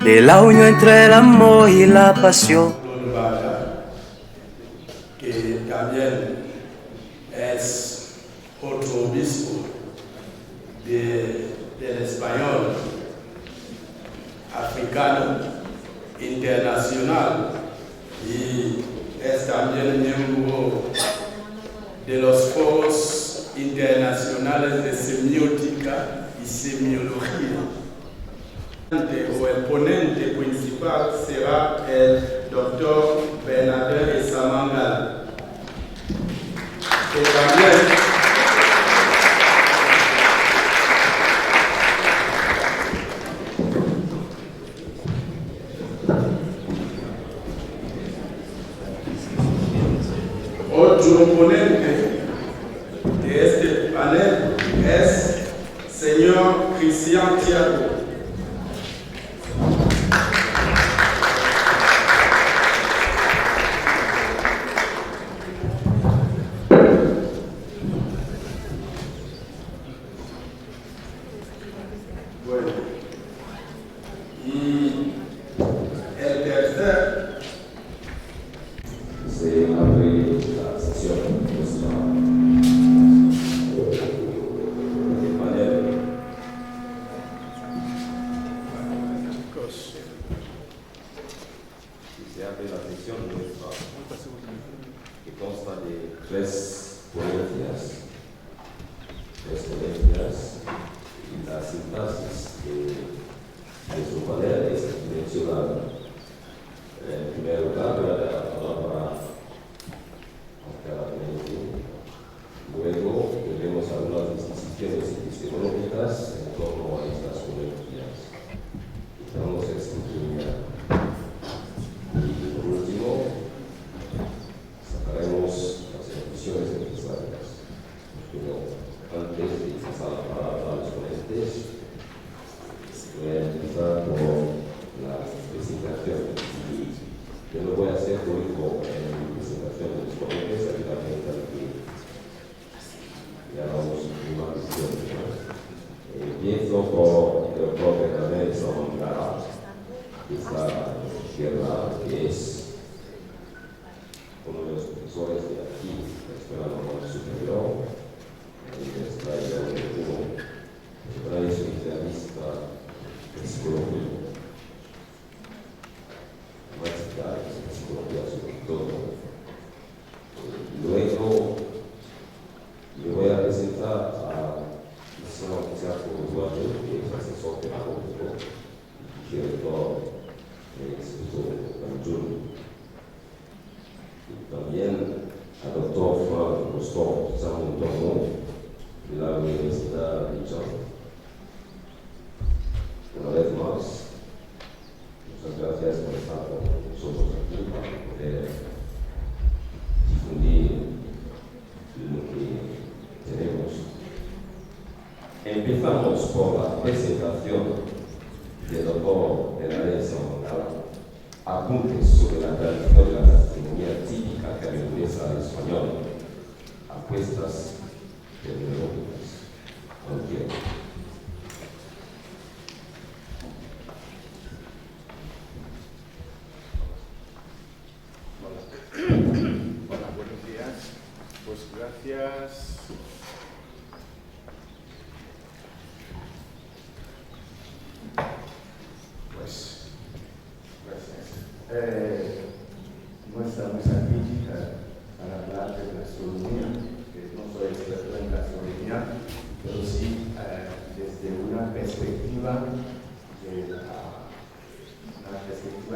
de la unión entre el amor y la pasión. Que también es otro obispo del español africano internacional y es también miembro de los foros internacionales de semiótica y semiología. O el ponente principal será el doctor Bernabé Samangala, que también otro ponente de este panel es señor Cristian Thiago. Bueno, y el tercer se abre la sesión de nuestra panel. Se abre la sesión nuestra, que consta de tres ponencias y la sintaxis de su panel es mencionada. En primer lugar, la palabra a cada ponente. Luego veremos algunas distinciones epistemológicas en torno a estas ponencias. Vamos a estructurar. Y por último, sacaremos las conclusiones necesarias. Pero antes de pasar la palabra a los ponentes, voy a empezar por la presentación. Yo no voy a hacer público en mi presentación de los ponentes, seguramente que ya vamos una visión. Empiezo por el doctor Bernabé Samangala, que está a la izquierda, que es uno de los profesores de aquí, de la Escuela Normal Superior, y está en el 1, es especialista en psicología. Psicología sobre todo. Luego le voy a presentar a Cristian Thiago, que es asesor pedagógico y director del Instituto Banjul. Y también al doctor Juan Gustavo Zamontono, de la Universidad de Chile. Una vez más, muchas gracias por estar con nosotros aquí para poder difundir lo que tenemos. Empezamos por la presentación del doctor Bernabé Samangala, apuntes sobre la tradición de la gastronomía típica camerunesa española, apuestas tecnológicas. Cualquiera. Hola, buenos días. Pues gracias. Nuestra mesa crítica para hablar de gastronomía, que no soy experto en gastronomía, pero sí desde una perspectiva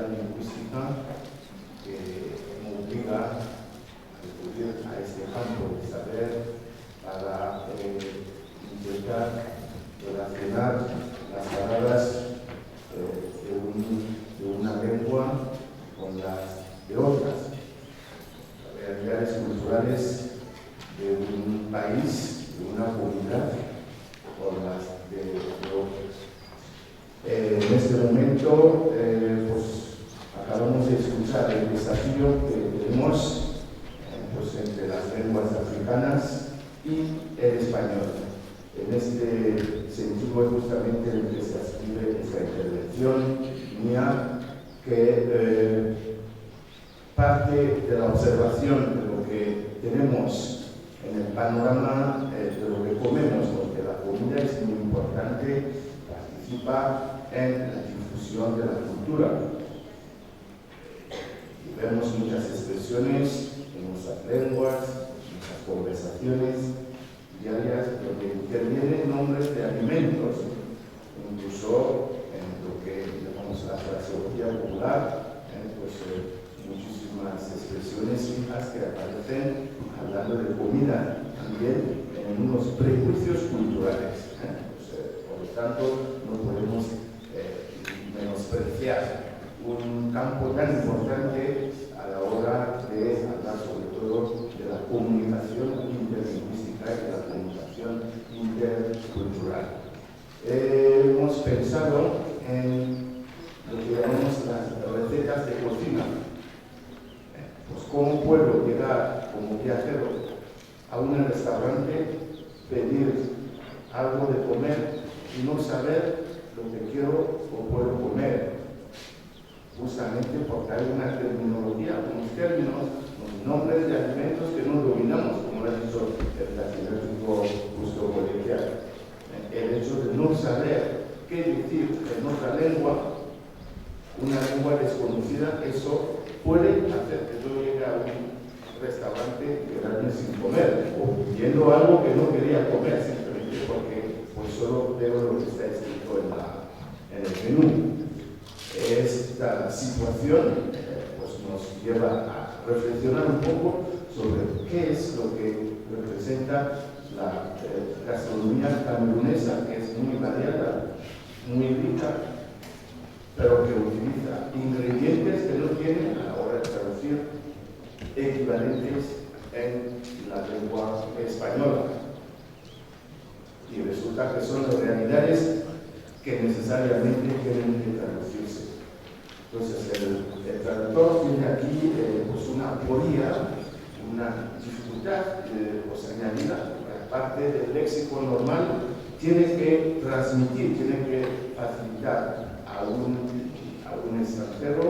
lingüística que me obliga a recurrir a este campo de saber para intentar relacionar las palabras de una lengua con las de otras realidades culturales de un país, de una comunidad, con las de otras. En este momento, pues acabamos de escuchar el desafío que tenemos pues, entre las lenguas africanas y el español. En este sentido, justamente en que se escribe esta intervención, suponía que parte de la observación de lo que tenemos en el panorama de lo que comemos, porque la comida es muy importante, participa en la difusión de la cultura. Y vemos muchas expresiones en nuestras lenguas, en nuestras conversaciones diarias, donde intervienen nombres de alimentos, incluso en lo que llamamos la fraseología popular, muchísimas expresiones fijas que aparecen hablando de comida, también en unos prejuicios culturales. Por lo tanto, no podemos menospreciar un campo tan importante a la hora de hablar sobre todo de la comunicación interlingüística y de la comunicación intercultural. Hemos pensado en lo que llamamos las recetas de cocina. Pues cómo puedo llegar como viajero a un restaurante, pedir algo de comer y no saber lo que quiero o puedo comer, justamente porque hay una terminología, unos términos, unos nombres de alimentos que no dominamos, como lo ha dicho el catedrático Justo Colegial. El hecho de no saber qué decir en otra lengua, una lengua desconocida, eso puede hacer que yo llegue a un restaurante y quedarme sin comer, o pidiendo algo que no quería comer, simplemente porque pues solo veo lo que está escrito en el menú. Esta situación pues nos lleva a reflexionar un poco sobre qué es lo que representa la gastronomía camerunesa, que es muy variada, muy rica, pero que utiliza ingredientes que no tienen a la hora de traducir equivalentes en la lengua española. Y resulta que son realidades que necesariamente tienen que traducirse. Entonces, el traductor tiene aquí pues una aporía, una dificultad añadida, aparte del léxico normal, tiene que transmitir, tiene que facilitar a un extranjero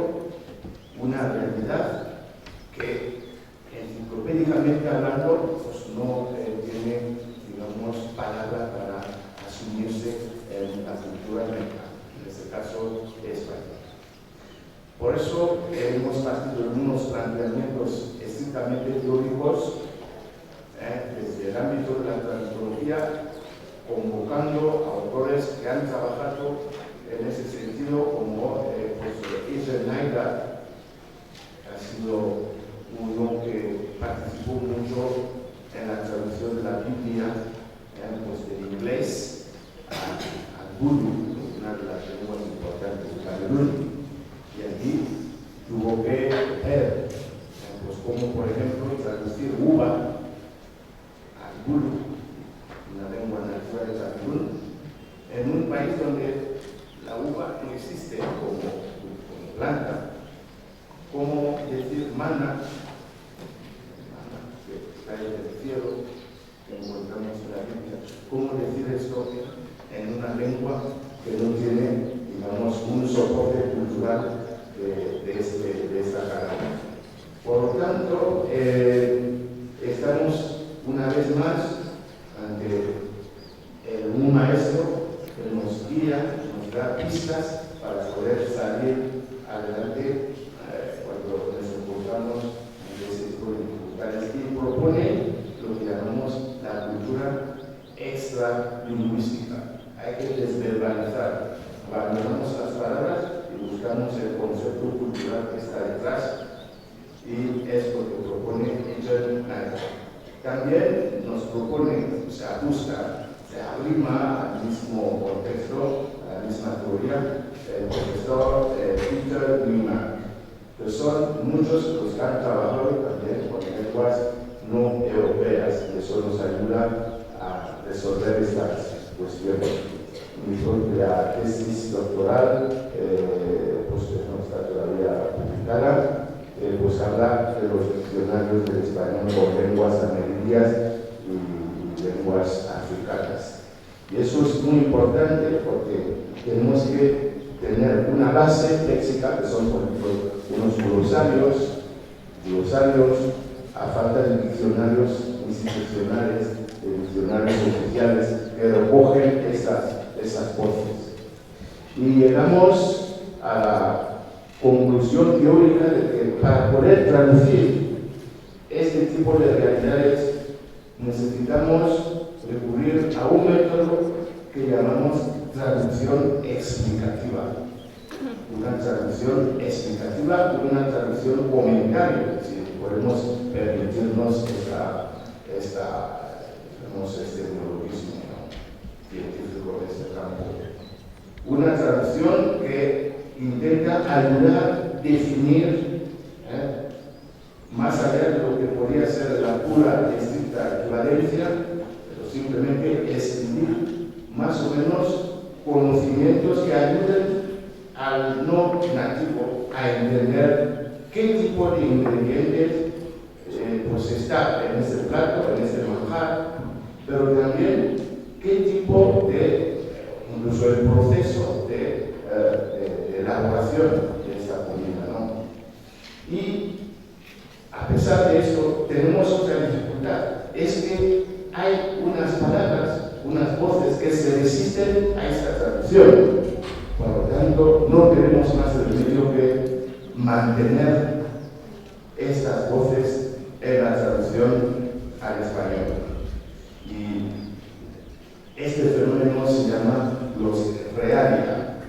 una realidad que enciclopédicamente hablando pues no tiene, digamos, palabra para asumirse en la cultura americana, en este caso española. Por eso hemos partido de unos planteamientos estrictamente teóricos desde el ámbito de la traductología, convocando a autores que han trabajado en ese sentido, como Israel Naida, que ha sido uno que participó mucho en la traducción de la Biblia del inglés al Urdu, una de las lenguas importantes de Camerún. Y allí tuvo que ver cómo, por ejemplo, traducir uva al Urdu, una lengua natural de Camerún, en un país donde la uva no existe como planta. Cómo decir mana, que cae del cielo, que encontramos en la Biblia, cómo decir esto en una lengua que no tiene, digamos, un soporte cultural de esta carrera. Por lo tanto, estamos una vez más ante un maestro que nos guía, nos da pistas para poder salir adelante cuando nos encontramos en ese tipo de dificultades, y propone lo que llamamos la cultura extralingüística. Hay que desverbalizar, abandonamos las palabras y buscamos el concepto cultural que está detrás, y es lo que propone Israel Naida. También nos propone, se ajusta, se arrima al mismo contexto, a la misma teoría, el profesor Peter Lima, que son muchos los que han trabajado también con lenguas no europeas, y eso nos ayuda a resolver estas cuestiones. Mi propia tesis doctoral, pues que no está todavía publicada, pues habla de los diccionarios del español con lenguas amerindias y lenguas africanas. Y eso es muy importante porque tenemos que tener una base léxica que son, por ejemplo, unos glosarios, a falta de diccionarios institucionales, de diccionarios oficiales que recogen esas voces. Y llegamos a la conclusión teórica de que para poder traducir este tipo de realidades necesitamos recurrir a un método que llamamos traducción explicativa. Una traducción explicativa, una traducción comentario, si podemos permitirnos este neologismo, ¿no?, científico de este campo. Una traducción que intenta ayudar a definir, más allá de lo que podría ser la pura y estricta equivalencia, pero simplemente escribir más o menos conocimientos que ayuden al no nativo a entender qué tipo de ingredientes pues está en este plato, en este manjar, pero también qué tipo de, incluso el proceso de elaboración de esta comida, ¿no? Y a pesar de esto, tenemos otra dificultad, es que hay unas palabras, unas voces que se resisten a esta traducción. Por lo tanto, no tenemos más remedio que mantener estas voces en la traducción al español. Y este fenómeno se llama los realia,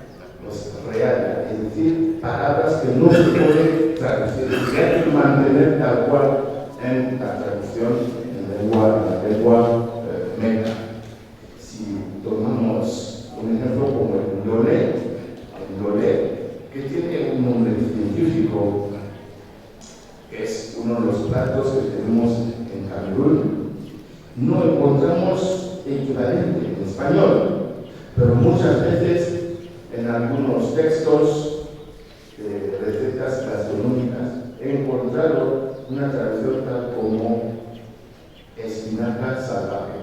es decir, palabras que no se pueden traducir, que hay que mantener tal cual en la traducción en la lengua meca. Si tomamos un ejemplo como el ndolé, que tiene un nombre científico, que es uno de los platos que tenemos en Camerún, no encontramos equivalente en español, pero muchas veces en algunos textos de recetas gastronómicas he encontrado una traducción tal como espinaca salvaje.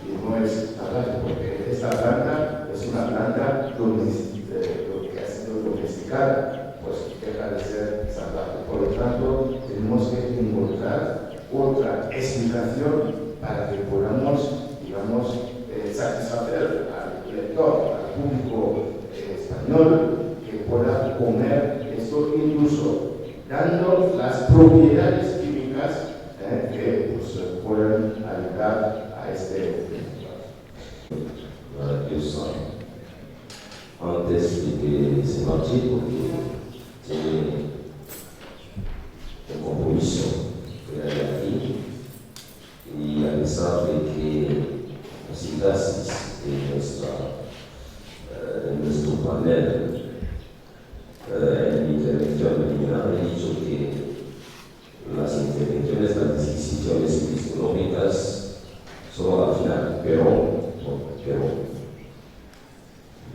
Y no es salvaje, porque esta planta es una planta que ha sido domesticada, pues deja de ser salvaje. Por lo tanto, tenemos que encontrar otra explicación para que podamos, digamos, satisfacer al lector, al público español, que pueda comer esto, incluso dando las propiedades químicas que pues, pueden ayudar a este. Antes de que se marche, porque tiene un compromiso que hay aquí, y a pesar de que las clases de nuestro panel en intervención preliminar he dicho que las intervenciones, las disquisiciones epistemológicas son al final, pero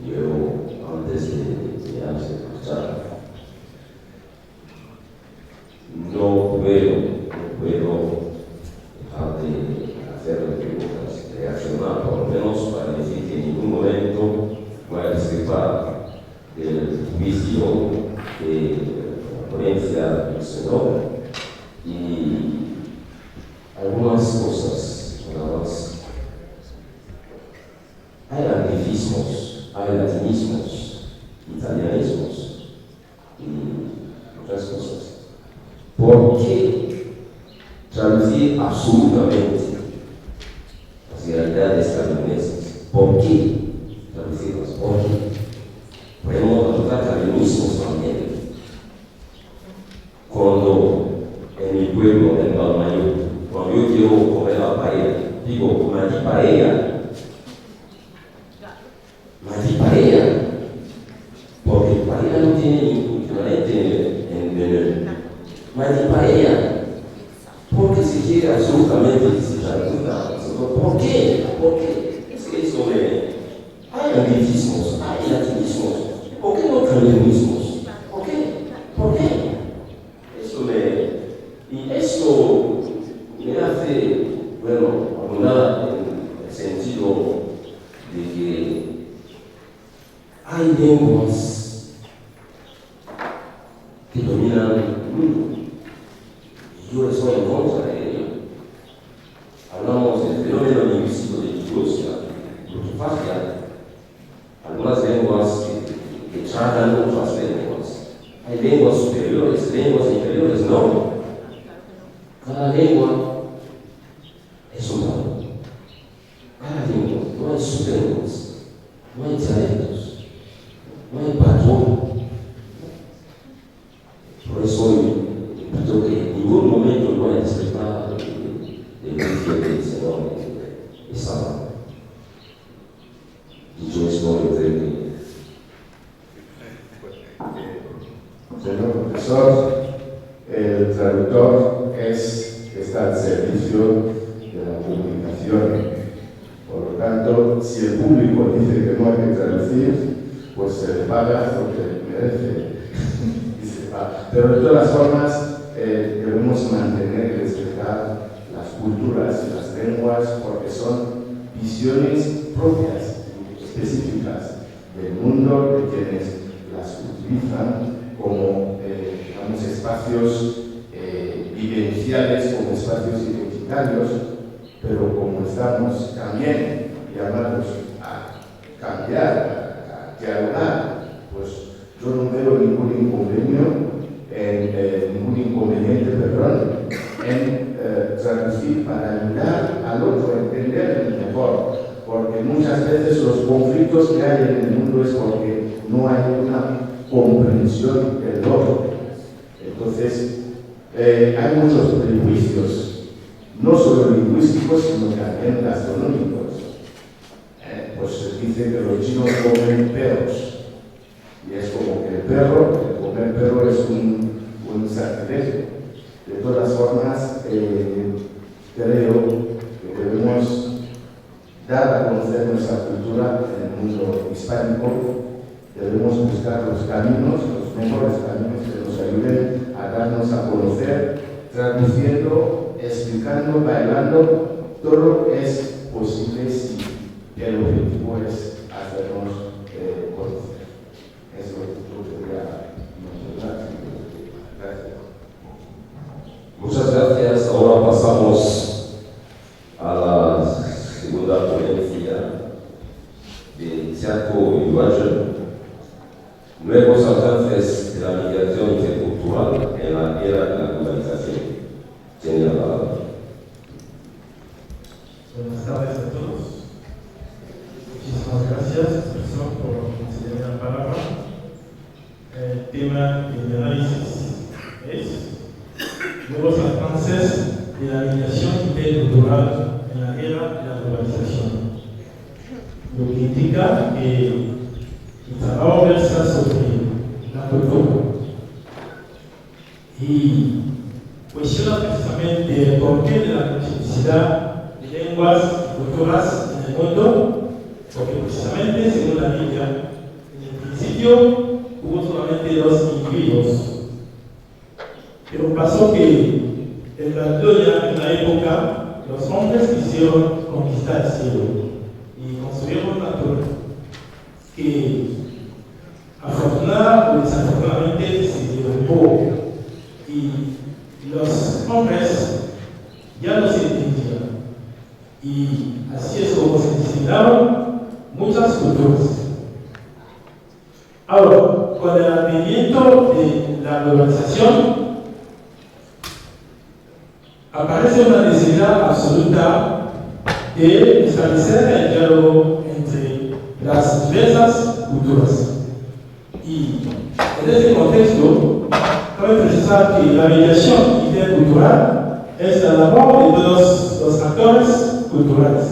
yo antes de marchar no puedo dejar de hacer preguntas, reaccionar por lo menos para decir que en ningún momento voy a discrepar del juicio de la ponencia del Señor y algunas cosas, nada más. Hay anglicismos, hay latinismos, italianismos y otras cosas. ¿Por qué traducir absolutamente las realidades camerunenses? ¿Por qué traducirlas? ¿Por qué? Podemos adoptar camerunismos también. Cuando en mi pueblo, en Balmayo, cuando yo quiero comer la paella, digo, Mati paella, porque paella no tiene ningún equivalente en Benin. Mati paella, porque se quiere absolutamente desestabilizar. ¿Por qué? Es que eso hay anglicismos, hay latinismos. ¿Por qué no camerunismos? ¿Por qué? Eso me hace, abundar en el sentido de que hay lenguas que dominan el mundo. Yo estoy en contra de ello. Hablamos del fenómeno lingüístico de Rusia, Rusofagia, algunas lenguas que tratan otras lenguas. Hay lenguas superiores, lenguas inferiores, no. Cada lengua es un mundo. Cada lengua, no hay sublenguas, no hay dialectos, no hay patrón. Por eso yo que en ningún momento no hay despertar el juicio que dice, no, estaba. Dicho esto, yo creo que señor profesor, el traductor está al servicio de la comunicación. Por lo tanto, si el público dice que no hay que traducir, pues se le paga lo que merece. Y se paga. Pero de todas formas, debemos mantener y respetar las culturas y las lenguas porque son visiones propias, específicas del mundo, de quienes las utilizan como digamos, espacios vivenciales, como espacios identitarios, pero como estamos también llamados a cambiar, a dialogar, pues yo no veo ningún inconveniente, en traducir para ayudar al otro a entender mejor, porque muchas veces los conflictos que hay en el mundo es porque no hay una comprensión del otro. Entonces, hay muchos prejuicios, no solo lingüísticos, sino también gastronómicos. Pues se dice que los chinos comen perros, y es como que el comer perro es un sacrilegio. De todas formas, creo que debemos dar a conocer nuestra cultura en el mundo hispánico. Debemos buscar los caminos, los mejores caminos que nos ayuden a darnos a conocer, traduciendo, explicando, bailando. Todo es posible si el objetivo es hacernos conocer. Eso es lo que quería mencionar. Gracias. muchas gracias. Ahora pasamos a la segunda ponencia de Teatro Uruguayo. Nuevos alcances de la migración intercultural en la era de la globalización. Tiene la palabra. Buenas tardes a todos. Muchísimas gracias, profesor, por concederme la palabra. El tema de mi análisis es nuevos alcances de la migración intercultural en la era de la globalización. Lo que indica que el trabajo versa sobre la cultura y cuestiona precisamente el porqué de la multiplicidad de lenguas y culturas en el mundo, porque precisamente, según la Biblia, en el principio hubo solamente 2 individuos, pero pasó que en la gloria, en la época, los hombres quisieron conquistar el cielo y construyeron una torre que afortunada o desafortunadamente se derrumbó y los hombres ya no se entendían y así es como se diseminaron muchas culturas. Ahora, con el advenimiento de la globalización aparece una necesidad absoluta de establecer el diálogo entre las diversas culturas. Y en este contexto, cabe precisar que la mediación intercultural es la labor de todos los actores culturales.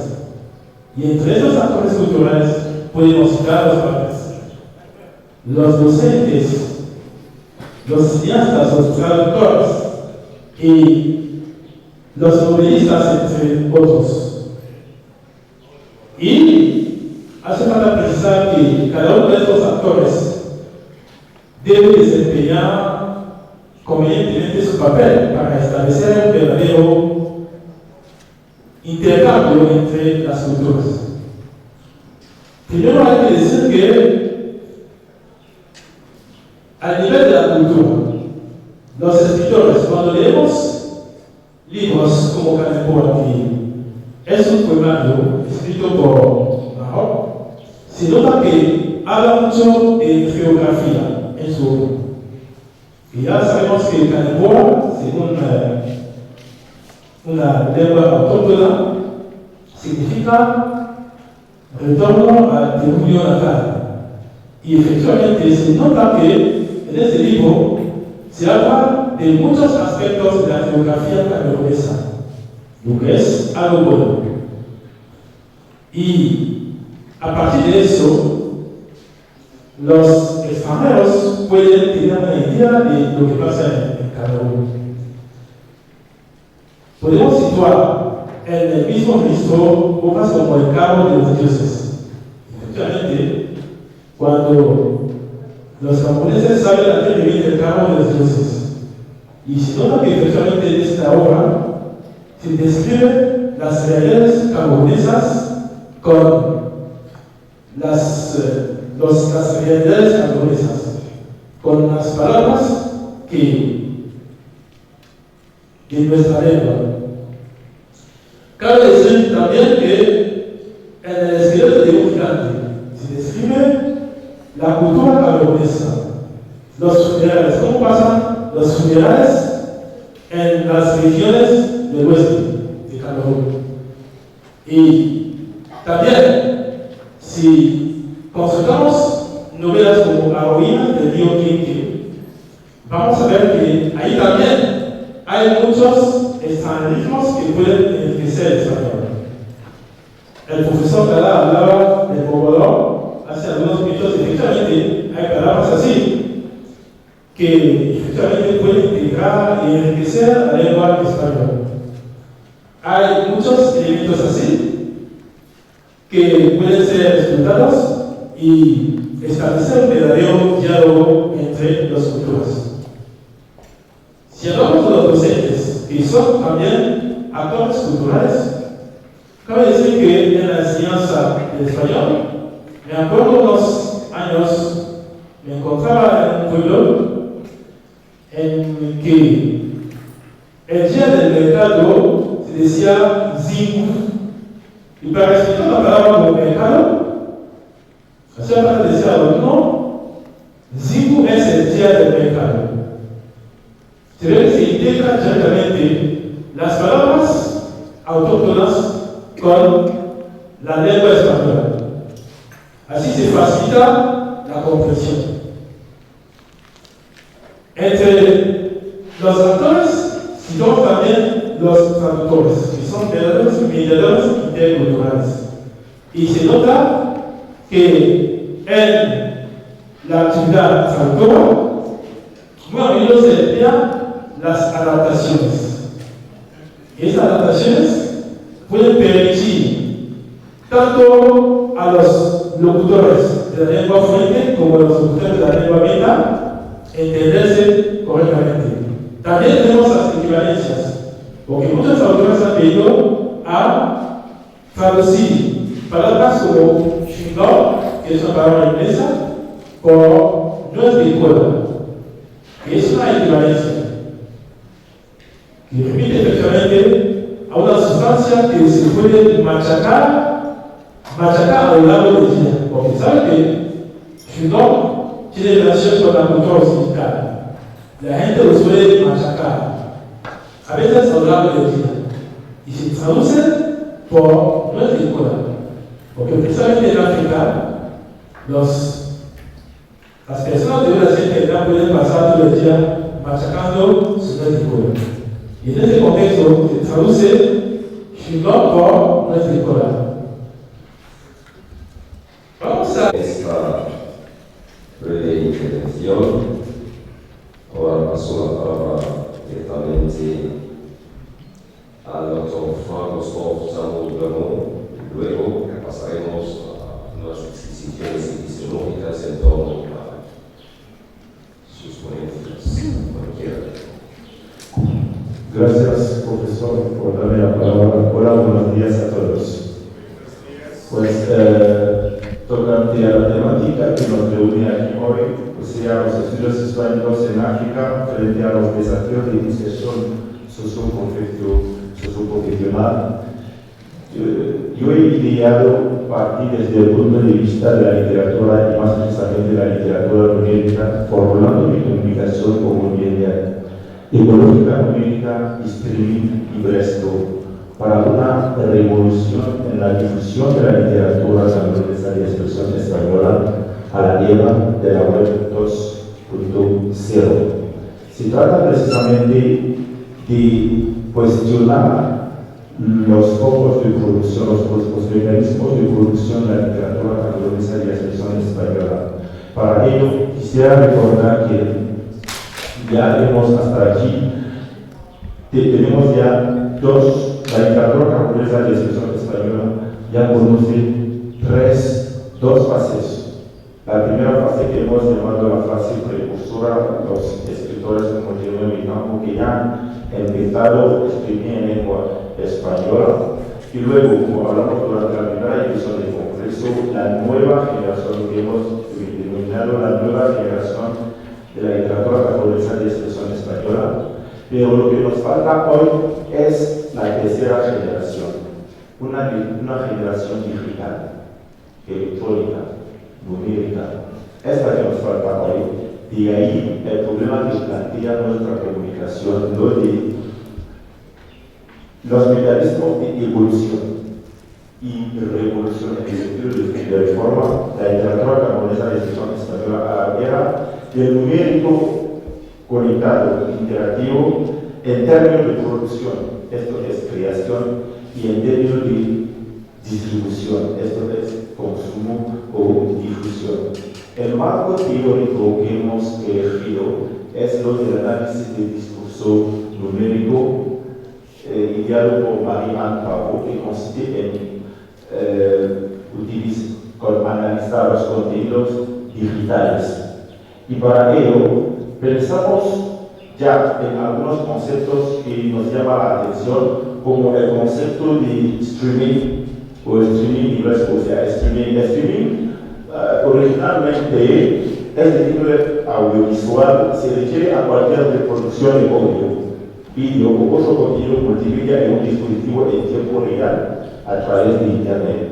Y entre esos actores culturales podemos citar los padres, los docentes, los cineastas, los traductores y los novelistas, entre otros. Y hace falta precisar que cada uno de estos actores debe desempeñar convenientemente su papel para establecer un verdadero intercambio entre las culturas. Primero hay que decir que al nivel de la cultura, los escritores, cuando leemos libros como Canepora, que es un poemario escrito por Maroc, se nota que habla mucho de geografía en su obra. Y ya sabemos que Canepora, según una lengua autóctona, significa retorno al diluvio natal. Y efectivamente se nota que en este libro se habla de muchos aspectos de la geografía camerunesa, lo que es algo bueno. Y a partir de eso, los extranjeros pueden tener una idea de lo que pasa en Camerún. Podemos situar en el mismo registro obras como El Carro de los Dioses. Efectivamente, cuando los japoneses saben a qué viene el Carro de los Dioses, y se nota que efectivamente en esta obra se describen las realidades camerunesas con las realidades camerunesas, con las palabras de nuestra lengua. Cabe decir también que en el esqueleto de un gigante se describe la cultura camerunesa, los funerales, cómo pasan los funerales en las regiones del oeste de Camerún. Y también, si consultamos novelas como Aroína del río Quinque, vamos a ver que ahí también hay muchos extranjerismos que pueden enriquecer el español. El profesor Cala hablaba del Bobodó hace algunos minutos, y efectivamente hay palabras así que efectivamente pueden integrar y enriquecer la lengua española. Hay muchos elementos así que pueden ser explotados y establecer un verdadero diálogo entre las culturas. Si hablamos de los docentes, que son también actores culturales, cabe decir que en la enseñanza del español, me acuerdo unos años, me encontraba en un pueblo en que el día del mercado se decía Zingu, y para explicar la palabra como mercado, hacía falta decir algo, no, Zingu es el día del mercado. Se ve que se integra directamente las palabras autóctonas con la lengua española. Así se facilita la comprensión. Entre los actores, citamos también los traductores, que son verdaderos mediadores interculturales. Y se nota que en la actividad traductora, muy a menudo se emplean las adaptaciones. Estas adaptaciones pueden permitir tanto a los locutores de la lengua fuente como a los locutores de la lengua meta entenderse correctamente. También tenemos las equivalencias, porque muchos autores han pedido a traducir palabras como chingón, que es una palabra inglesa, por no es de escuela, que es una equivalencia que remite efectivamente a una sustancia que se puede machacar a lo largo del día, porque sabe que chingón tiene relación con la cultura occidental. La gente lo suele machacar, a veces a lo largo del día, y se traduce por no es de escuela, porque precisamente en África las personas de una cierta edad pueden pasar todo el día machacando su no es de escuela. Y en este contexto se traduce chingón por no es de escuela. Vamos a esta breve intervención. Ahora paso la palabra directamente al doctor Francois Samuel Bernot. Luego pasaremos a nuestras exposiciones epistemológicas en torno a sus ponencias. Cualquiera. Gracias, profesor, por darme la palabra. Hola, buenos días a todos. Pues toca frente a la temática que nos reúne aquí hoy, o sea, los estudios españoles en África, frente a los desafíos de iniciación socioprofesional, yo he ideado partir desde el punto de vista de la literatura y más precisamente de la literatura numérica, formulando mi comunicación como bien ecológica numérica, streaming y resto, para una revolución en la difusión de la literatura camerunesa de expresión española a la era de la web 2.0. Se trata precisamente de cuestionar los focos de producción, los mecanismos de producción de la literatura camerunesa de expresión española. Para ello, quisiera recordar que ya vemos hasta aquí, tenemos ya la literatura camerunesa de expresión española ya conoce dos fases. La primera fase que hemos llamado la fase precursora, los escritores como Jerome Campo que ya han empezado a escribir en lengua española, y luego, como hablamos durante la primera edición del Congreso, la nueva generación que hemos denominado la nueva generación de la literatura camerunesa de expresión española, pero lo que nos falta hoy es la tercera generación, una generación digital, electrónica, numérica. Es la que nos falta hoy. De ahí el problema que plantea nuestra comunicación, lo de los mecanismos de evolución y revolución en el sentido de reforma, la literatura camerunesa de expresión española a la era del numérico conectado, interactivo, en términos de producción, esto es creación, y en términos de distribución, esto es consumo o difusión. El marco teórico que hemos elegido es lo del análisis del discurso numérico, ideado por Marie-Anne Pavot, que consiste en analizar los contenidos digitales. Y para ello, pensamos ya en algunos conceptos que nos llaman la atención, como el concepto de streaming o streaming inglés, o sea, streaming originalmente es de tipo audiovisual, se refiere a cualquier reproducción de audio, vídeo o otro contenido multimedia en un dispositivo en tiempo real a través de Internet.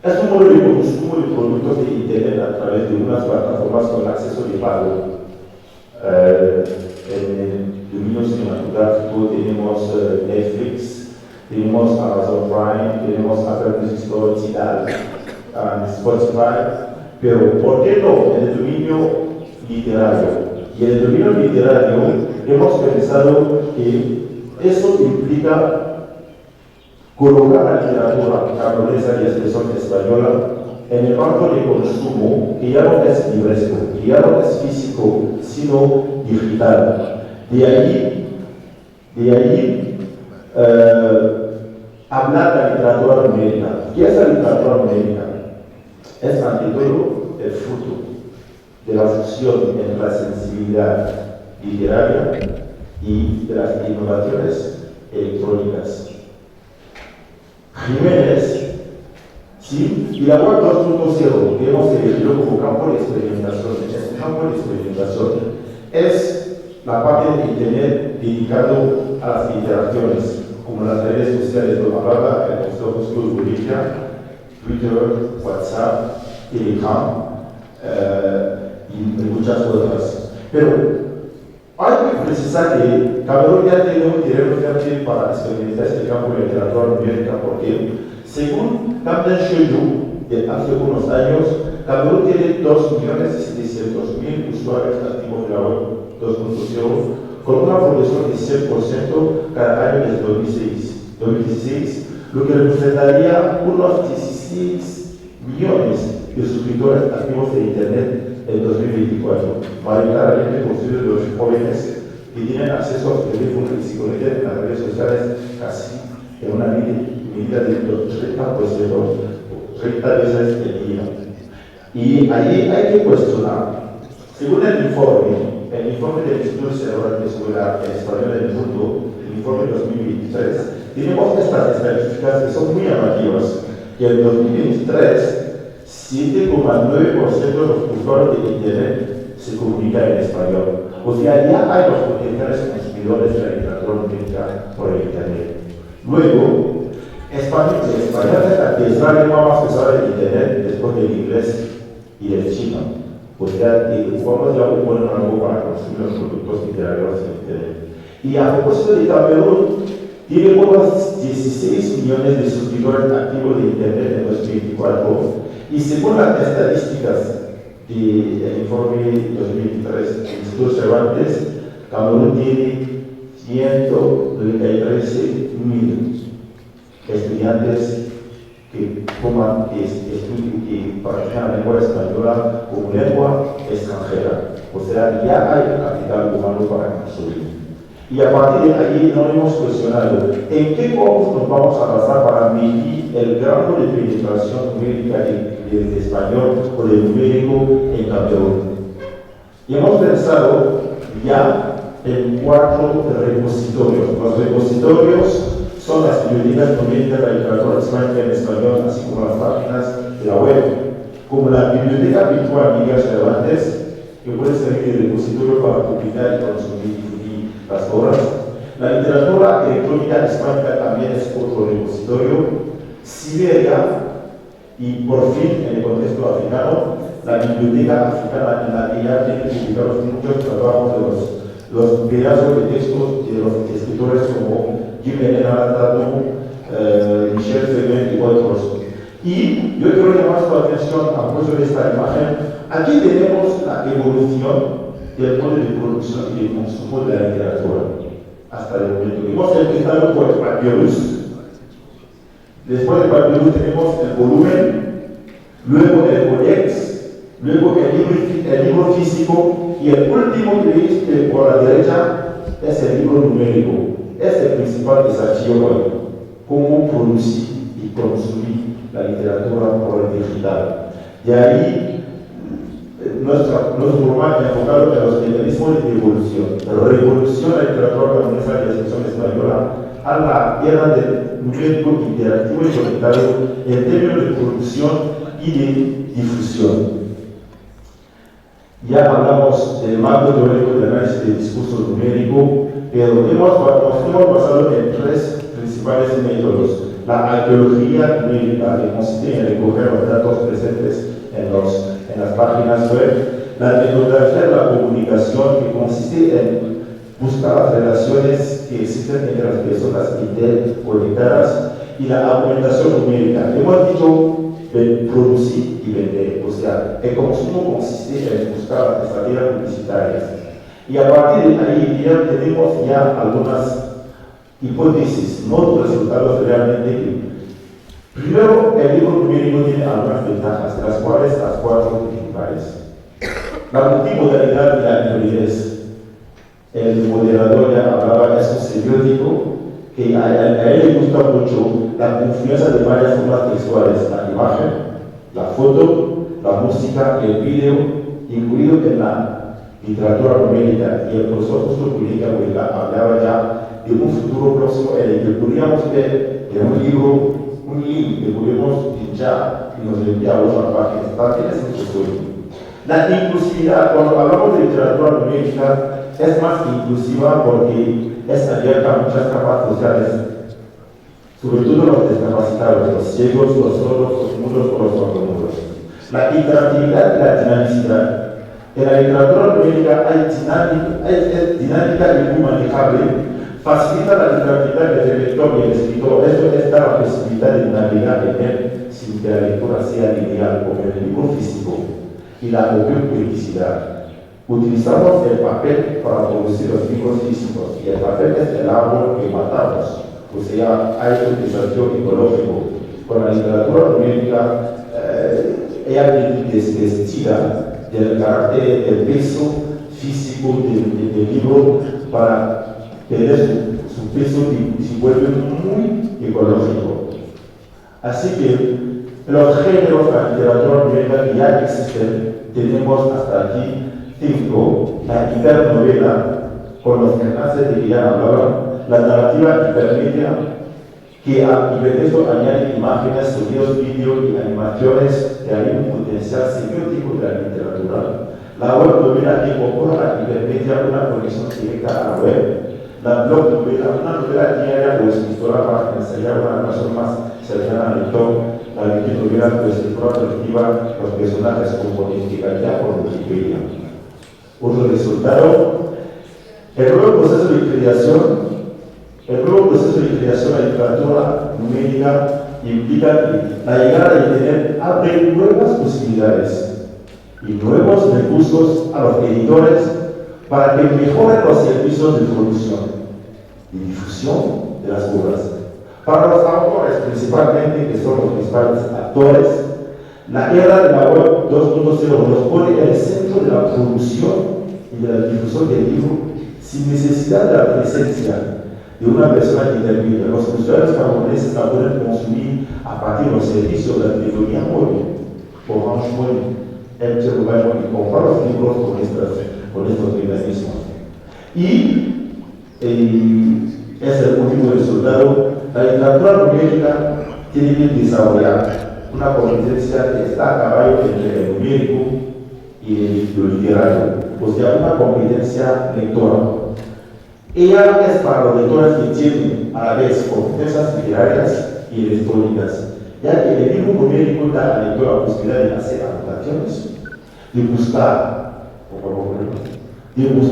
Es un modelo de consumo de productos de Internet a través de unas plataformas con acceso de pago. En el dominio cinematográfico tenemos Netflix, tenemos Amazon Prime, tenemos Apple Music Store, Tidal, Spotify, pero ¿por qué no en el dominio literario? Y en el dominio literario hemos pensado que eso implica colocar la literatura camerunesa de expresión española en el marco de consumo que ya no es libresco, que ya no es físico, sino digital. De ahí hablar de la literatura numérica. ¿Qué es la literatura numérica? Es ante todo el fruto de la fusión entre la sensibilidad literaria y de las innovaciones electrónicas. Jiménez, ¿sí? Y la web 2.0 que hemos elegido como campo de experimentación, este campo de experimentación es la parte de Internet dedicado a las interacciones, como las redes sociales de hablaba, el Consejo de Bolivia, Twitter, WhatsApp, Telegram y muchas otras. Pero hay que precisar que Camerún ya tiene un terreno fértil para experimentar este campo de literatura numérica, porque según Camden Shouju, de hace unos años, Camerún tiene 2.700.000 usuarios activos de la web 2.0, con una progresión de 100% cada año desde 2016, lo que representaría unos 16 millones de suscriptores activos de Internet en 2024, mayoritariamente constituidos de los jóvenes que tienen acceso a su teléfono y se conectan en las redes sociales casi en una medida de 30%, 30 veces el día. Y ahí hay que cuestionar, según el informe del Instituto Cerebral sobre el Español del Mundo, el informe 2023, tenemos estas estadísticas que son muy llamativas, que en 2023 7,9% de los usuarios de Internet se comunican en español. O sea, ya hay los potenciales consumidores de la literatura numérica por el Internet. Luego, español es la tercera lengua más usada en Internet después del inglés y del chino. O sea, ocupamos ya un buen rango para consumir los productos literarios en Internet. Y a propósito de Camerún, tiene unos 16 millones de suscriptores activos de Internet en 2024 y según las estadísticas del informe 2023 del Instituto Cervantes, Camerún tiene 193.000 estudiantes que toman que practican la lengua española como lengua extranjera. O sea, ya hay capital humano para construir. Y a partir de ahí nos hemos cuestionado en qué cosas nos vamos a basar para medir el grado de penetración numérica del español o del numérico en Camerún. Y hemos pensado ya en 4 repositorios. Los repositorios son las bibliotecas numéricas de la literatura hispánica en español, así como las páginas de la web, como la Biblioteca Virtual Miguel Cervantes, que puede servir de repositorio para publicar y consumir las obras. La literatura electrónica hispánica también es otro repositorio. Siberia y por fin, en el contexto africano, la Biblioteca Africana, en la que ya tienen publicados muchos trabajos de los pedazos de textos de los escritores como Jimmy Enaratato, Michel Servet y otros. Y yo quiero llamar su atención a propósito de esta imagen. Aquí tenemos la evolución del modo de producción y de consumo de la literatura hasta el momento. Hemos empezado por el papyrus. Después del papyrus tenemos el volumen, luego el codex, luego el libro físico y el último que veis por la derecha es el libro numérico. Es el principal desafío hoy, cómo producir y consumir la literatura por el digital. De ahí nuestro programa enfocado en los mecanismos de evolución. La revolución de la literatura camerunesa y la expresión española a la era del numérico interactivo y conectado en términos de producción y de difusión. Ya hablamos del marco teórico de análisis del discurso numérico, pero nos hemos basado en 3 principales métodos. La arqueología numérica, que consiste en recoger los datos presentes en las páginas web, la etnografía de la comunicación, que consiste en buscar las relaciones que existen entre las personas interconectadas, y la argumentación numérica. Hemos dicho producir y vender, o sea, el consumo consiste en buscar las estrategias publicitarias. Y a partir de ahí ya tenemos ya algunas hipótesis, no resultados realmente que primero, el libro numérico tiene algunas ventajas, de las cuales las 4 principales. La multimodalidad y la invalidez. El moderador ya hablaba, es un periódico que a él le gusta mucho la confluencia de varias formas textuales, la imagen, la foto, la música y el video, incluido en la literatura numérica. Y el profesor Justo Pulica hablaba ya de un futuro próximo en el que podríamos ver en un libro un link que podemos pinchar y nos enviamos a la página. También es un estudio. La inclusividad, cuando hablamos de literatura numérica, es más inclusiva porque es abierta a muchas capas sociales, sobre todo los discapacitados, los ciegos, los sordos, los mudos o los sordomudos. La interactividad y la dinamicidad. En la literatura numérica hay dinámica y muy manejable. Facilita la interactividad entre el lector y el escritor. Esto da la posibilidad de navegar en él sin que la lectura sea lineal como en el libro físico. Y la autenticidad. Utilizamos el papel para producir los libros físicos y el papel es el árbol que matamos. O sea, hay un desafío ecológico. Con la literatura numérica, ella desvestida del carácter, del peso físico del libro para tener su peso y se vuelve muy ecológico. Así que los géneros de la literatura numérica que ya existen, tenemos hasta aquí 5, la hipernovela, con los enlaces de que ya hablaban, la narrativa hipermedia, que a nivel de esto añade imágenes, sonidos, vídeos y animaciones que hay un potencial semiótico de la literatura. La web novela que incorpora y permite una conexión directa a la web. La blog novela, una novela diaria o escritora para enseñar a una persona más cercana al lector. La wiki-novela pues escritura colectiva, los personajes como identificaría por Wikipedia. Otro resultado, el nuevo proceso de creación de la literatura numérica implica que la llegada de Internet abre nuevas posibilidades y nuevos recursos a los editores para que mejoren los servicios de producción y difusión de las obras. Para los autores, principalmente, que son los principales actores, la era de la web 2.0 nos pone en el centro de la producción y de la difusión del libro sin necesidad de la presencia de una persona que interviene. Los usuarios cameruneses la pueden consumir a partir de los servicios de la telefonía móvil, Orange Money, MTN Mobile Money, comprar los libros con estos mecanismos. Y es el último resultado. La literatura numérica tiene que desarrollar una competencia que está a caballo entre el numérico y lo literario, o sea, una competencia lectora. Ella es para los lectores que tienen a la vez competencias literarias y electrónicas, ya que el libro numérico da al lector la posibilidad de hacer anotaciones, de buscar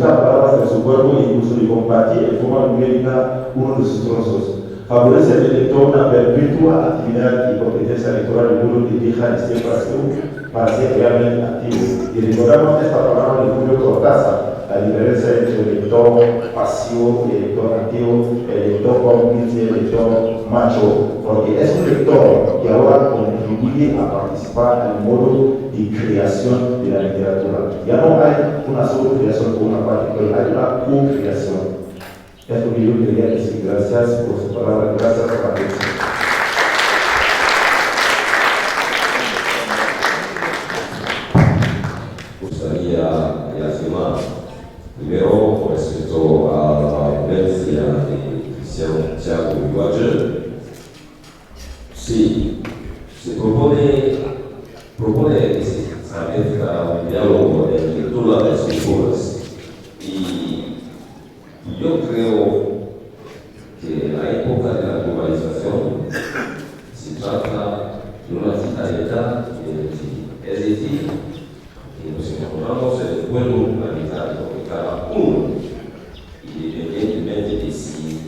palabras de su cuerpo e incluso de compartir en forma numérica uno de sus trozos. Favorece al lector una perpetua actividad y competencia lectoral de modo que deja de ser pasivo para ser realmente activo. Y recordamos esta palabra de Julio Cortázar, la diferencia entre el lector pasivo y el lector activo, el lector cómplice y el lector macho, porque es un lector que ahora contribuye a participar en el modo de creación de la literatura. Ya no hay una sola creación por una parte, pero hay una co-creación. Es lo que yo quería decir. Gracias por su palabra, gracias por la atención. Gustaría afirmar primero con respecto a la ponencia de Cristian Thiago Iguaje. Sí, se propone que se establezca un diálogo en lectura de sus obras. Y yo creo que en la época de la globalización se trata de una finalidad, es decir, que nos encontramos en el pueblo humanitario, que cada uno, independientemente de si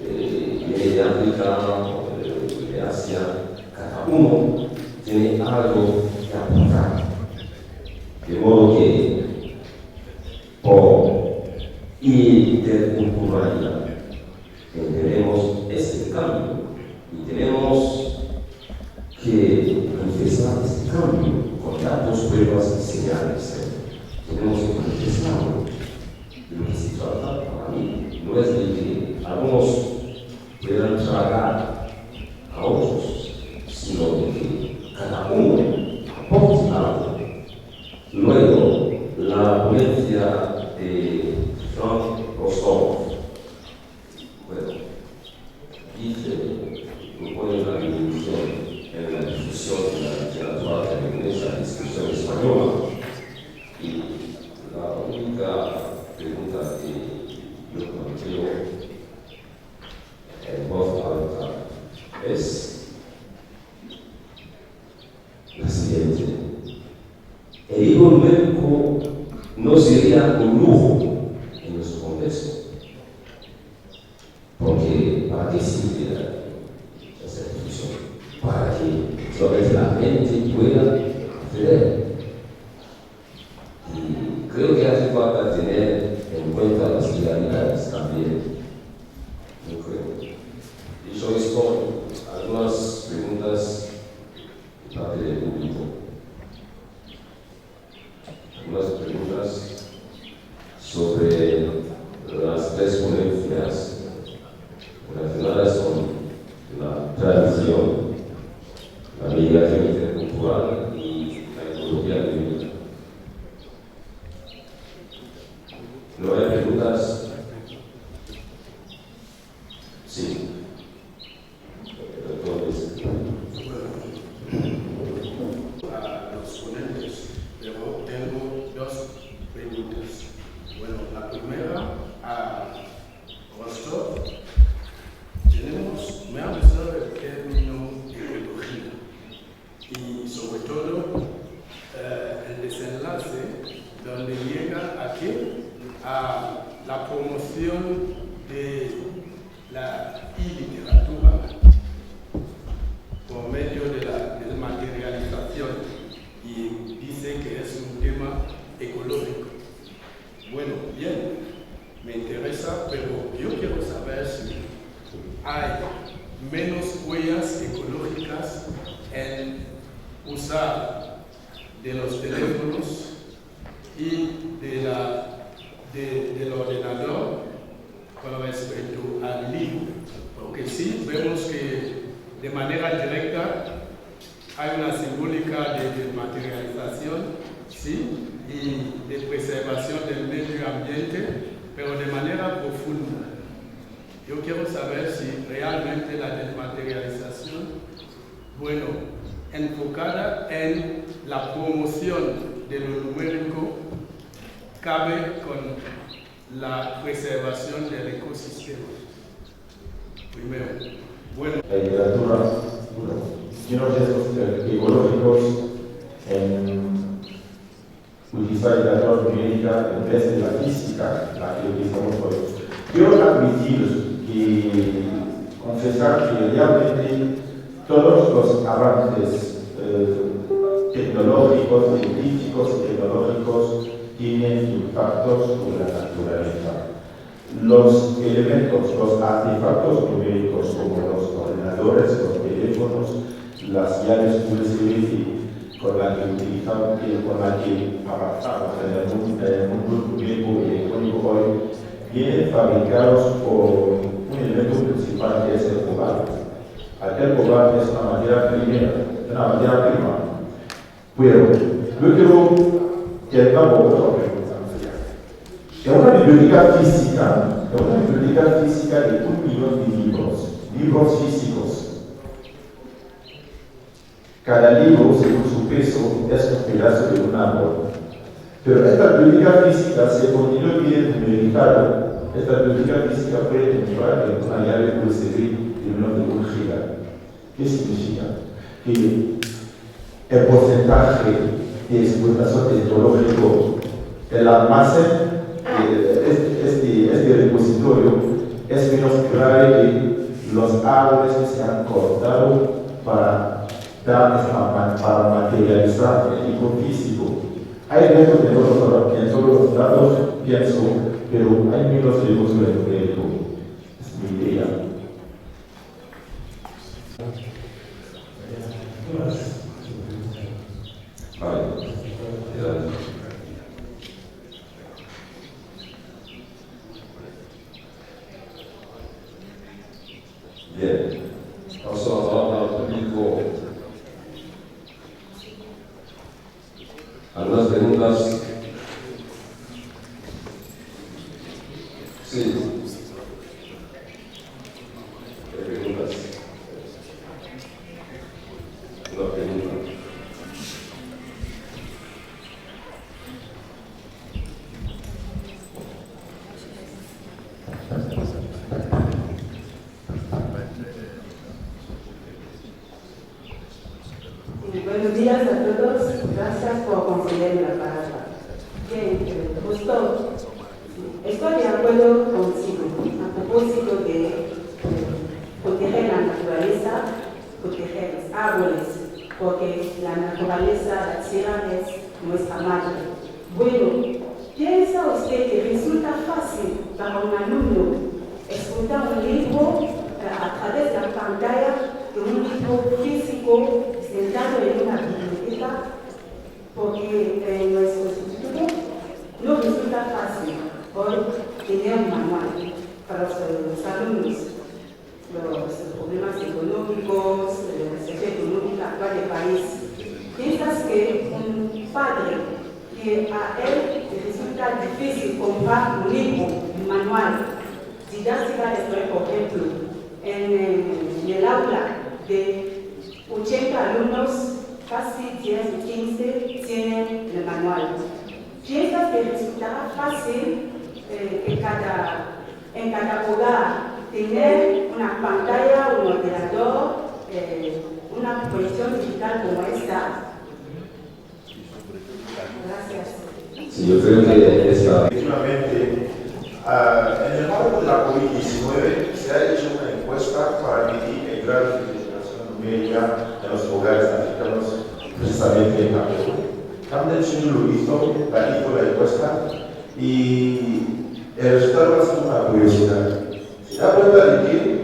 viene de África o de Asia, cada uno tiene algo que aportar. De modo que por interculturalidad tenemos este cambio y tenemos que confesar este cambio con datos, pruebas y señales. Tenemos que confesarlo. De lo que se trata para mí no es de que algunos puedan tragar a otros, sino de que cada uno aporte algo. Luego, la ponencia de Jean Rostov, bueno, dice, propone una revolución en la difusión de la literatura camerunesa, la discusión española. Y la única pregunta que yo planteo en voz alta es la siguiente. El libro numérico no sería un lujo en nuestro contexto, porque ¿para qué sirve esa difusión? Para que solamente la gente pueda acceder. Y creo que hace falta tener en cuenta las realidades también. Yo creo. Dicho esto, algunas preguntas de parte del público. Algunas preguntas sobre las tres ponencias relacionadas con la tradición, la mediación intercultural y la ecología de vida. ¿No hay preguntas? Sí. el desenlace donde llega aquí a la promoción de la literatura por medio de la materialización, y dice que es un tema ecológico. Bueno, bien, me interesa, pero yo quiero saber si hay menos huellas ecológicas en usar de los teléfonos y del ordenador con respecto al libro, porque sí vemos que de manera directa hay una simbólica de materialización, sí, y de preservación del medio ambiente, pero de manera profunda. Yo quiero saber si realmente la desmaterialización, bueno, enfocada en la promoción de lo numérico, cabe con la preservación del ecosistema. Primero, bueno. La literatura, tiene riesgos ecológicos en utilizar literatura numérica en vez de la física, la que utilizamos hoy. Quiero admitir y confesar que realmente todos los avances tecnológicos, científicos y tecnológicos tienen impactos sobre la naturaleza. Los elementos, los artefactos numéricos como los ordenadores, los teléfonos, las llaves USB con las que avanzamos en el mundo numérico y electrónico hoy, vienen fabricados por un elemento principal que es el cobalto. Aquel cobalto es una materia prima. Pero yo quiero que hagamos otra pregunta. En una biblioteca física de 1 millón de libros físicos. Cada libro, según su peso, es un pedazo de un árbol. Pero esta biblioteca física, si el contenido viene numericado, esta biblioteca física puede entrar en una llave USB de menos de 1 giga. ¿Qué significa? Que el porcentaje de explotación tecnológica del almacén este repositorio es menos grave que los árboles que se han cortado para materializar el ecofísico. Hay riesgos de en todos los datos, pienso, pero hay menos riesgos de empleo. Es mi idea. Vale. Bien. Passo la parola al público. ¿Algunas preguntas? Sí. ¿Qué preguntas? Una pregunta. Buenos días a todos, gracias por concederme la palabra. Bien, justo, estoy de acuerdo contigo a propósito de proteger la naturaleza, proteger los árboles, porque la naturaleza, la tierra es nuestra madre. Bueno, ¿piensa usted que resulta fácil para un alumno escuchar un libro a través de la pantalla de un libro físico sentado en una biblioteca? Porque en nuestro instituto no resulta fácil hoy tener un manual para los alumnos. Los problemas económicos, la situación económica actual del país. ¿Piensas que un padre que a él le resulta difícil comprar un libro, un manual didáctica, por ejemplo, en el aula de 80 alumnos, casi 10 o 15 tienen el manual? ¿Piensas que resultará fácil en cada hogar tener una pantalla, un ordenador, una proyección digital como esta? Sí, yo creo que esta... Efectivamente, en el marco de la COVID-19 se ha hecho una encuesta para medir el grado de penetración numérica en los hogares africanos, precisamente en Camerún. Camden Chino lo hizo la encuesta y el resultado es una curiosidad. Se da cuenta de que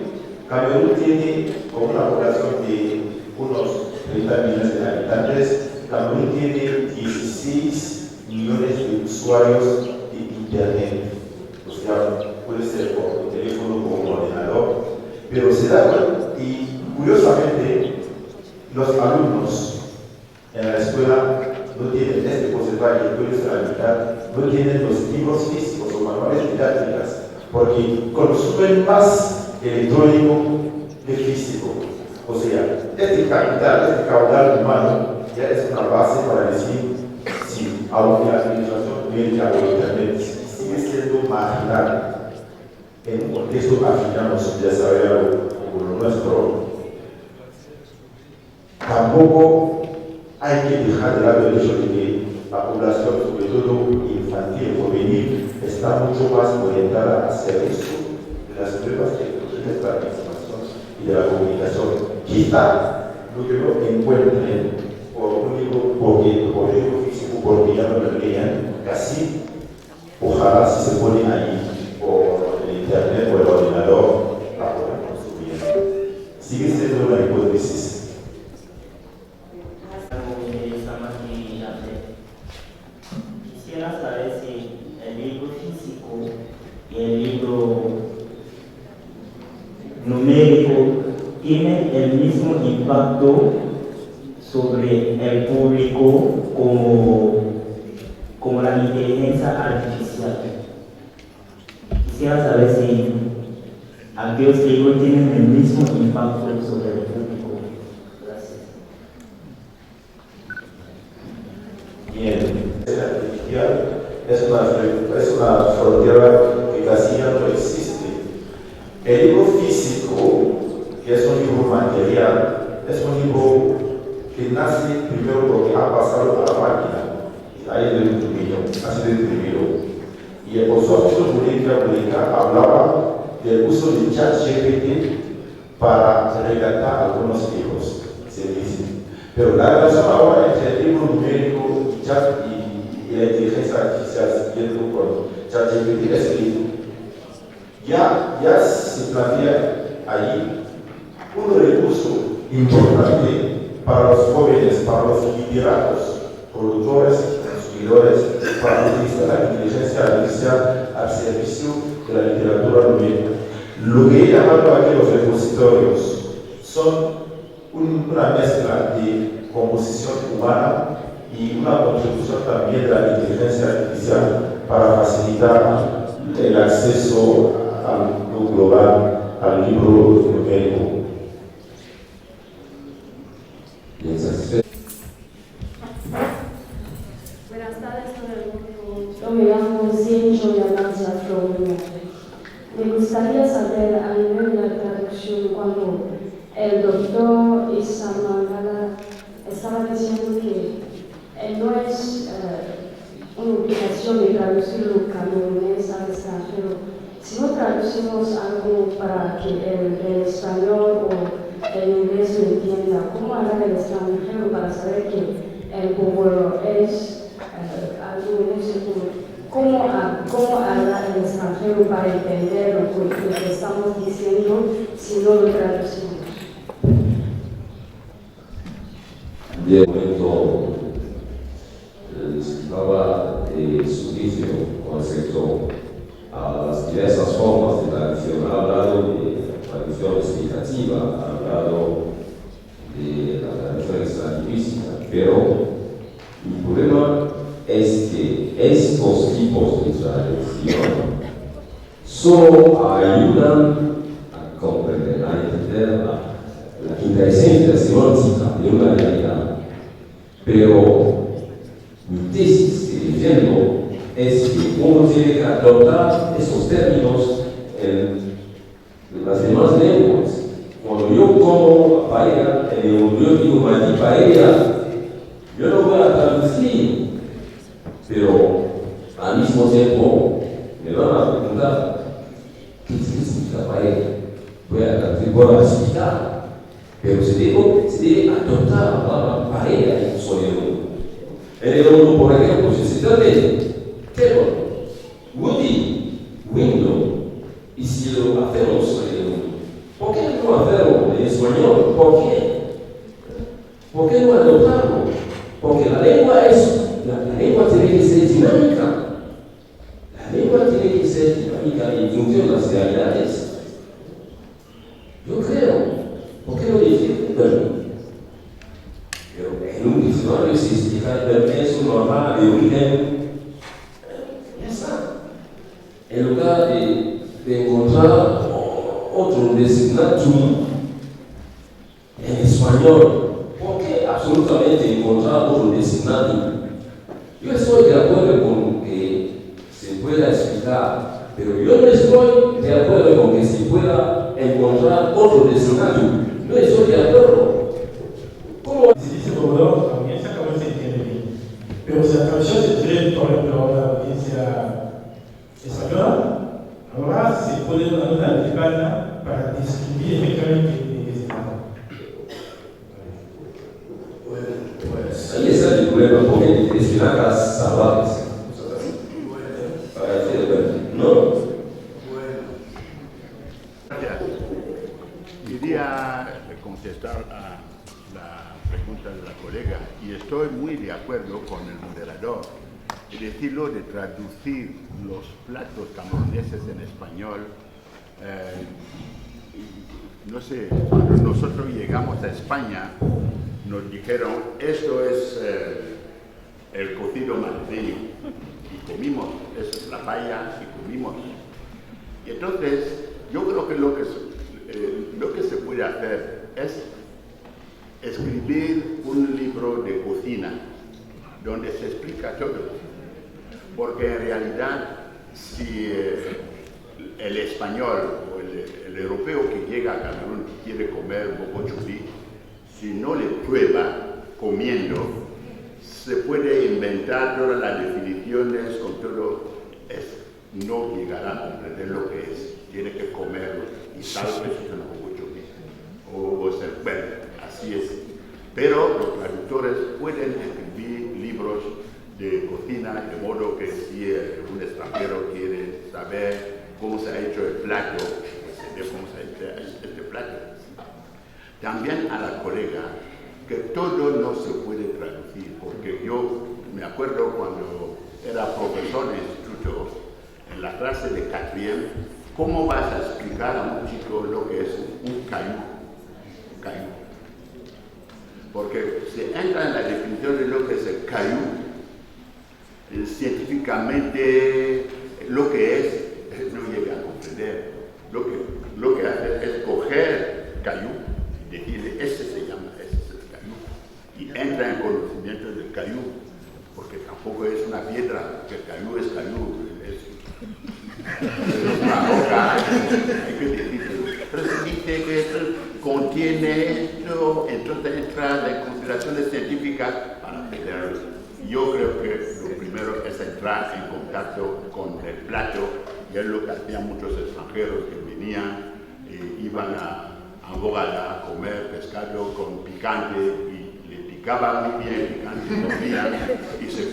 Camerún tiene como una población de unos 30 millones de habitantes, Camerún tiene 16 millones de usuarios de Internet. O sea, puede ser por teléfono o por ordenador, pero se da cuenta y curiosamente los alumnos en la escuela no tienen este porcentaje, puede ser la mitad, no tienen los libros físicos o manuales didácticas, porque consumen más electrónico que físico. O sea, este caudal humano ya es una base para decir si aunque la administración numérica o Internet sigue siendo marginal en un contexto africano subdesarrollado como lo nuestro, tampoco hay que dejar de lado el hecho de que la población, sobre todo infantil, juvenil, está mucho más orientada a hacer uso de las nuevas tecnologías de la información y de la comunicación. Quizá lo que no encuentren por un libro físico, porque ya no lo leían, casi, ojalá si se pone ahí por el internet o el ordenador, la puedan consumir. Sigue siendo una hipótesis. Quisiera saber si el libro físico y el libro numérico tienen el mismo impacto sobre el público como la inteligencia artificial. Quisiera saber si aquellos libros tienen el mismo impacto sobre el público. Gracias. Bien. Es una frontera que casi ya no existe. El libro físico, que es un libro material, es un libro que nace primero porque ha pasado a la máquina, ha sido imprimido. Y el consorcio Jurídica hablaba del uso de ChatGPT para redactar algunos libros, se dice. Pero la relación ahora entre el libro numérico y la inteligencia artificial siguiendo con ChatGPT es que ya se plantea allí un recurso importante para los jóvenes, para los literatos, productores, consumidores, para utilizar la inteligencia artificial al servicio de la literatura numérica. Lo que he llamado aquí los repositorios son una mezcla de composición humana y una contribución también de la inteligencia artificial para facilitar el acceso al mundo global, al libro numérico. Buenas tardes todo el mundo. Yo me llamo Ciencho Yanancia Florina. Me gustaría saber a nivel de la traducción cuando el doctor Isamangala estaba diciendo que no es una obligación de traducir lo camerunés al extranjero. Si no traducimos algo para que el español o el inglés lo entienda, ¿cómo hará el extranjero para saber que el pueblo es algo en ese punto? ¿Cómo hará el extranjero para entender lo que estamos diciendo si no lo traducimos? Bien, momento disfrutaba su juicio con respecto a las diversas formas de tradición. Ha hablado de tradición explicativa, ha hablado de la tradición extralingüística, pero el problema es que estos tipos de tradición solo ayudan a comprender, a entender la inteligencia semántica de una realidad. Pero mi tesis que defiendo es que uno tiene que adoptar esos términos en las demás lenguas. Cuando yo como paella, yo digo maldita paella, yo no voy a traducir, pero al mismo tiempo me van a preguntar qué significa paella. Voy a explicar, pero se debe adoptar la palabra paella en el mundo. En el mundo, por ejemplo, si se trata de table, woody, window, y si lo hacemos en el mundo, ¿por qué no hacerlo en español? ¿Por qué? ¿Por qué no adoptarlo? Porque la lengua tiene que ser dinámica. La lengua tiene que ser dinámica en función de las realidades. Yo creo, ¿por qué no decir? Bueno, pero en un diccionario se explica el permiso normal de origen. Ya está. En lugar de encontrar otro designatum en español, ¿por qué absolutamente encontrar otro designatum? Yo estoy de acuerdo con que se pueda explicar, pero yo no estoy de acuerdo con que se pueda encontrar otro designatum. No estoy de acuerdo. ¿Cómo? Si dice Bogotá, la audiencia como se entiende bien. Pero si la traducción se entiende, por ejemplo, la audiencia española, ahora se puede dar una tribuna para describir efectivamente qué es el Ahí está el problema, porque espinacas salvajes. ¿No? Gracias. Quería contestar a la pregunta de la colega y estoy muy de acuerdo con el moderador. Es decir, lo de traducir los platos cameruneses en español, no sé, cuando nosotros llegamos a España nos dijeron, esto es el cocido madrileño, y comimos, eso es la paella, y comimos. Y entonces, yo creo que lo que se puede hacer es escribir un libro de cocina, donde se explica todo. Porque en realidad, si el español o el europeo que llega a Camerún quiere comer bobo chulí, si no le prueba comiendo, se puede inventar todas las definiciones con todo, no llegará a comprender lo que es, tiene que comerlo y sabe que es un bobo chulí, o ser bueno, así es. Pero los traductores pueden escribir libros de cocina, de modo que si un extranjero quiere saber cómo se ha hecho el plato, pues se ve cómo se ha hecho este plato. También a la colega, que todo no se puede traducir, porque yo me acuerdo cuando era profesor de instituto, en la clase de quatrième, ¿cómo vas a explicar a un chico lo que es un caillou? Un caillou. Porque se entra en la definición de lo que es el caillou, científicamente lo que es, no llega a comprender. Lo que hace es coger caillou y decirle, ese se llama, ese es el caillou. Y entra en conocimiento del caillou, porque tampoco es una piedra, que el caillou es caillou, es una roca, hay que decirlo. Pero se dice que esto contiene esto, entonces entra en consideraciones científicas para entenderlo. Yo creo que lo primero es entrar en contacto con el plato, y es lo que hacían muchos extranjeros que venían, iban a Bogotá a comer pescado con picante y le picaban muy bien el picante, comían y se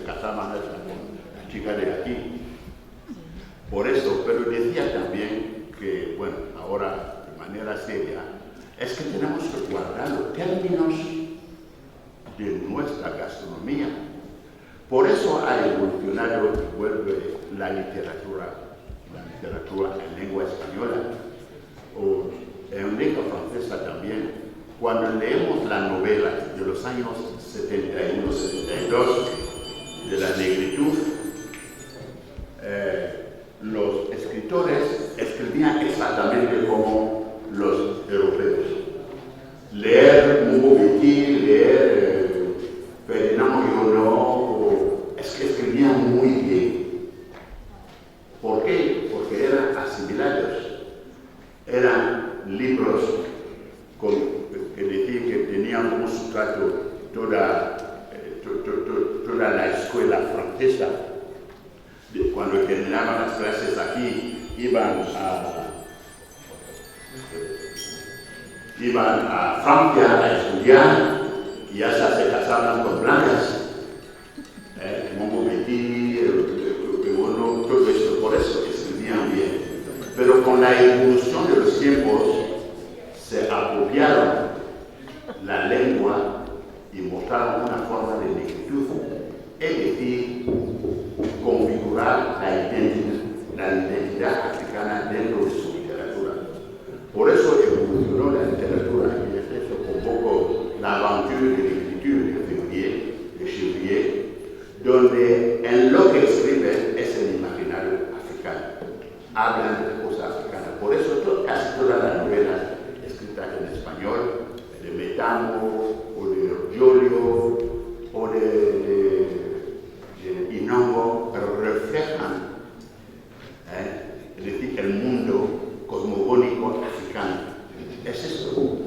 casaban con la chica de aquí. Por eso, pero decía también que, bueno, ahora de manera seria, es que tenemos que guardar los términos de nuestra gastronomía. Por eso ha evolucionado y vuelve la literatura en lengua española o en lengua francesa también. Cuando leemos la novela de los años 71-72 de la negritud, los escritores escribían exactamente como los europeos. Leer Mouboutí, leer Ferdinand Montgomery, es que escribían muy bien. ¿Por qué? Porque eran asimilados. Eran libros es decir, que tenían como sustrato toda la escuela francesa cuando terminaban las clases aquí, iban a Francia a estudiar y hasta se casaban con blancas. Mongo Betty, todo esto, por eso escribían bien. Pero con la evolución de los tiempos se apropiaron la lengua y mostraron una forma de escritura, es decir, configurar la identidad africana dentro de su literatura. Por eso evolucionó la literatura, y es eso convoco la aventura de la escritura de Chevrier, donde en lo que escriben es el imaginario africano. Hablan de cosas africanas. Por eso casi todas las novelas escritas en español, de Metamo, o de Giolio, o de Inongo, pero reflejan es decir, el mundo cosmogónico africano. Es esto.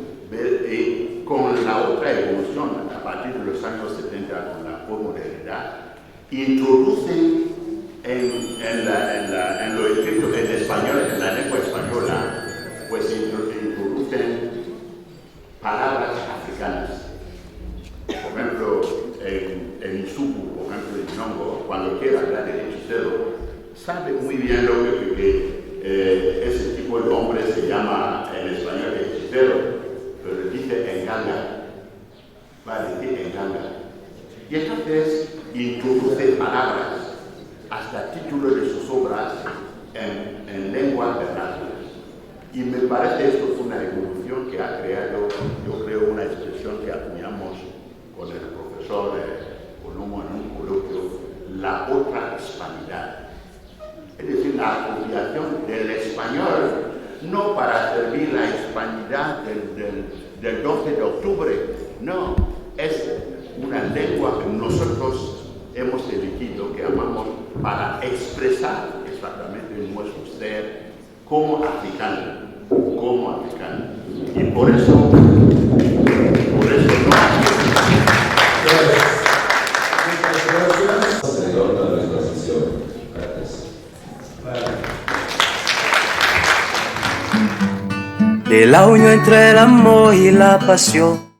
Y con la otra evolución, a partir de los años 70, con la posmodernidad, introducen en lo escrito en español, en la lengua española, pues introducen palabras africanas. Por ejemplo, en Isubu, por ejemplo, en Inongo, cuando quiere hablar de hechicero, sabe muy bien lo que ese tipo de hombre se llama en español hechicero, pero dice enganga, va a decir enganga. Y entonces introduce palabras hasta títulos de sus obras en lengua vernácula. Y me parece esto fue una evolución que ha creado, yo creo, una expresión que acuñamos con el profesor Olomo en un coloquio, la otra hispanidad. Es decir, la apropiación del español, no para servir la hispanidad del 12 de octubre, no, es una lengua que nosotros hemos elegido, que amamos, para expresar exactamente nuestro ser como africano. Y por eso Se nota nuestra sesión. Gracias. De la unión entre el amor y la pasión.